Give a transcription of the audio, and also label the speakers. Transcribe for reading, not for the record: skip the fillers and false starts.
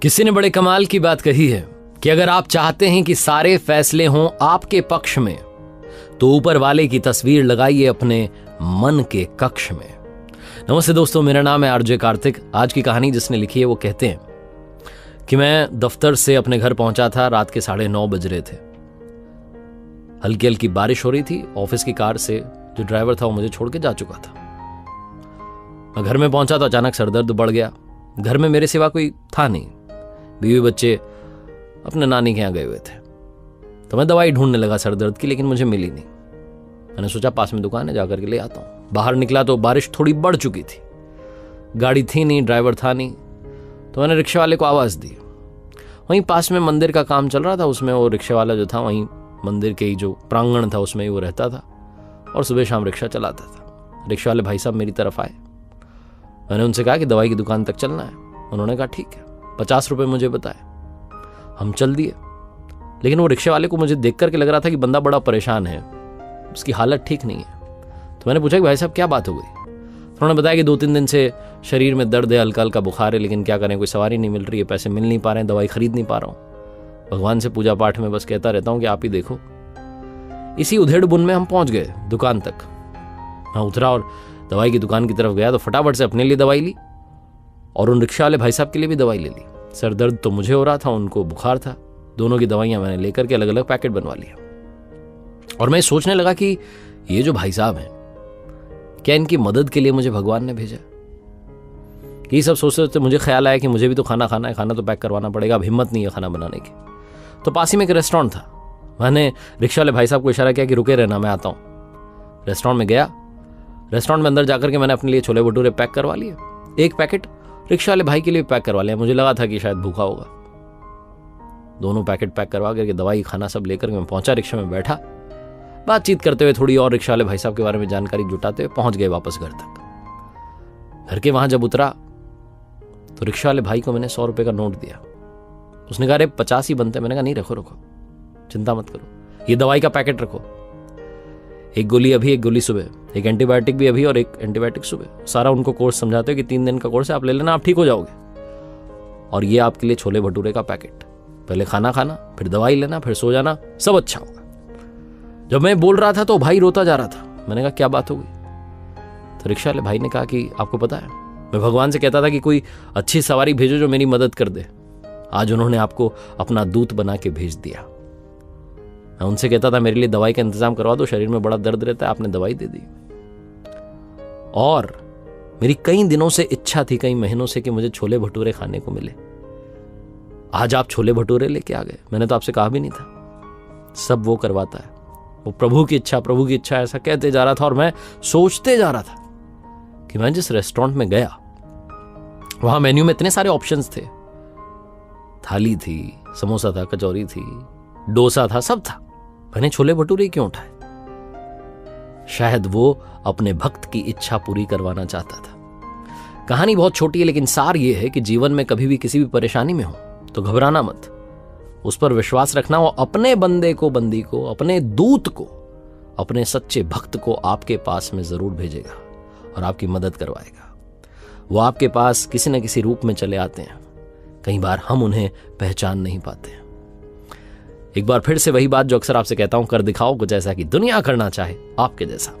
Speaker 1: किसी ने बड़े कमाल की बात कही है कि अगर आप चाहते हैं कि सारे फैसले हों आपके पक्ष में तो ऊपर वाले की तस्वीर लगाइए अपने मन के कक्ष में। नमस्ते दोस्तों, मेरा नाम है आरजे कार्तिक। आज की कहानी जिसने लिखी है वो कहते हैं कि मैं दफ्तर से अपने घर पहुंचा था। रात के 9:30 बज रहे थे। हल्की हल्की बारिश हो रही थी। ऑफिस की कार से जो ड्राइवर था वो मुझे छोड़ के जा चुका था। मैं घर में पहुंचा तो अचानक सरदर्द बढ़ गया। घर में मेरे सिवा कोई था नहीं। बीवी बच्चे अपने नानी के यहाँ गए हुए थे। तो मैं दवाई ढूंढने लगा सरदर्द की, लेकिन मुझे मिली नहीं। मैंने सोचा पास में दुकान है, जाकर के ले आता हूँ। बाहर निकला तो बारिश थोड़ी बढ़ चुकी थी। गाड़ी थी नहीं, ड्राइवर था नहीं। तो मैंने रिक्शे वाले को आवाज़ दी। वहीं पास में मंदिर का काम चल रहा था, उसमें वो रिक्शे वाला जो था वहीं मंदिर के ही जो प्रांगण था उसमें ही वो रहता था और सुबह शाम रिक्शा चलाता था। रिक्शे वाले भाई साहब मेरी तरफ आए। मैंने उनसे कहा कि दवाई की दुकान तक चलना है। उन्होंने कहा ठीक है। 50 रुपये मुझे बताए। हम चल दिए। लेकिन वो रिक्शे वाले को मुझे देख करके लग रहा था कि बंदा बड़ा परेशान है, उसकी हालत ठीक नहीं है। तो मैंने पूछा कि भाई साहब क्या बात हो गई। तो उन्होंने बताया कि 2-3 दिन से शरीर में दर्द है, हल्का हल्का बुखार है, लेकिन क्या करें, कोई सवारी नहीं मिल रही है, पैसे मिल नहीं पा रहे हैं, दवाई खरीद नहीं पा रहा हूँ। भगवान से पूजा पाठ में बस कहता रहता हूँ कि आप ही देखो। इसी उधेड़ बुन में हम पहुंच गए दुकान तक। मैं उतरा और दवाई की दुकान की तरफ गया तो फटाफट से अपने लिए दवाई ली और उन रिक्शा वाले भाई साहब के लिए भी दवाई ले ली। सर दर्द तो मुझे हो रहा था, उनको बुखार था। दोनों की दवाइयां मैंने लेकर के अलग अलग पैकेट बनवा लिया। और मैं सोचने लगा कि ये जो भाई साहब हैं, क्या इनकी मदद के लिए मुझे भगवान ने भेजा। ये सब सोचते सोचते मुझे ख्याल आया कि मुझे भी तो खाना खाना है, खाना तो पैक करवाना पड़ेगा। अब हिम्मत नहीं है खाना बनाने की। तो पास ही में एक रेस्टोरेंट था। मैंने रिक्शा वाले भाई साहब को इशारा किया कि रुके रहना, मैं आता हूँ। रेस्टोरेंट में गया। रेस्टोरेंट में अंदर जाकर के मैंने अपने लिए छोले भटूरे पैक करवा लिए। एक पैकेट रिक्शा वाले भाई के लिए पैक करवा लिया। मुझे लगा था कि शायद भूखा होगा। दोनों पैकेट पैक करवा करके दवाई खाना सब लेकर मैं पहुंचा। रिक्शा में बैठा, बातचीत करते हुए थोड़ी और रिक्शा वाले भाई साहब के बारे में जानकारी जुटाते हुए पहुंच गए वापस घर तक। घर के वहां जब उतरा तो रिक्शा वाले भाई को मैंने 100 रुपए का नोट दिया। उसने कहा अरे 50 ही बनते। मैंने कहा नहीं, रखो रखो, चिंता मत करो, ये दवाई का पैकेट रखो। एक गोली अभी, एक गोली सुबह, एक एंटीबायोटिक भी अभी और एक एंटीबायोटिक सुबह। सारा उनको कोर्स समझाते हो कि 3 दिन का कोर्स है, आप ले लेना, आप ठीक हो जाओगे। और ये आपके लिए छोले भटूरे का पैकेट। पहले खाना खाना, फिर दवाई लेना, फिर सो जाना, सब अच्छा होगा। जब मैं बोल रहा था तो भाई रोता जा रहा था। मैंने कहा क्या बात हो गई। तो रिक्शा वाले भाई ने कहा कि आपको पता है, मैं भगवान से कहता था कि कोई अच्छी सवारी भेजो जो मेरी मदद कर दे। आज उन्होंने आपको अपना दूत बना के भेज दिया। मैं उनसे कहता था मेरे लिए दवाई का इंतजाम करवा दो, शरीर में बड़ा दर्द रहता है, आपने दवाई दे दी। और मेरी कई दिनों से इच्छा थी, कई महीनों से, कि मुझे छोले भटूरे खाने को मिले। आज आप छोले भटूरे लेके आ गए। मैंने तो आपसे कहा भी नहीं था। सब वो करवाता है, वो प्रभु की इच्छा, प्रभु की इच्छा, ऐसा कहते जा रहा था। और मैं सोचते जा रहा था कि मैं जिस रेस्टोरेंट में गया वहां मेन्यू में इतने सारे ऑप्शंस थे। थाली थी, समोसा था, कचौरी थी, डोसा था, सब था। मैंने छोले भटूरे क्यों उठाए? शायद वो अपने भक्त की इच्छा पूरी करवाना चाहता था। कहानी बहुत छोटी है, लेकिन सार ये है कि जीवन में कभी भी किसी भी परेशानी में हो तो घबराना मत, उस पर विश्वास रखना। वो अपने बंदे को, बंदी को, अपने दूत को, अपने सच्चे भक्त को आपके पास में जरूर भेजेगा और आपकी मदद करवाएगा। वो आपके पास किसी न किसी रूप में चले आते हैं। कई बार हम उन्हें पहचान नहीं पाते हैं। एक बार फिर से वही बात जो अक्सर आपसे कहता हूं, कर दिखाओ कुछ ऐसा कि दुनिया करना चाहे आपके जैसा।